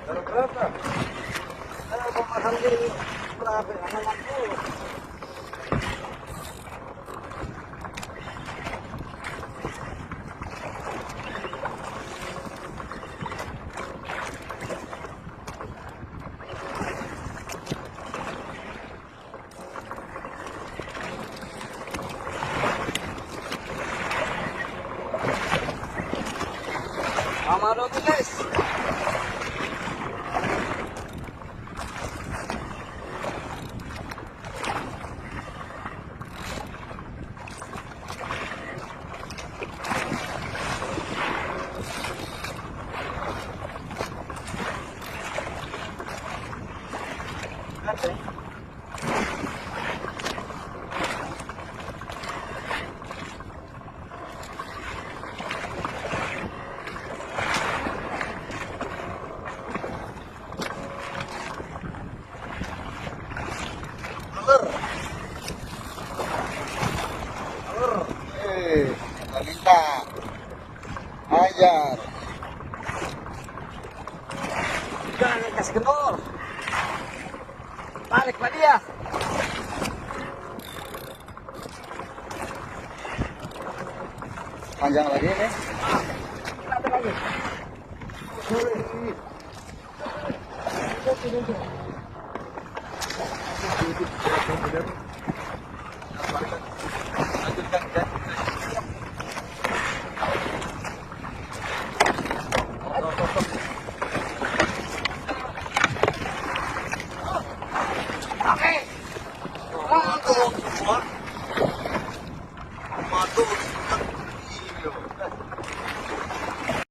Berapa? Saya mau makan di berapa? Anakku. Amaro guys. Minta ajar Jangan kasih kendor. Tarik pak dia. panjang lagi nih. Ada lagi.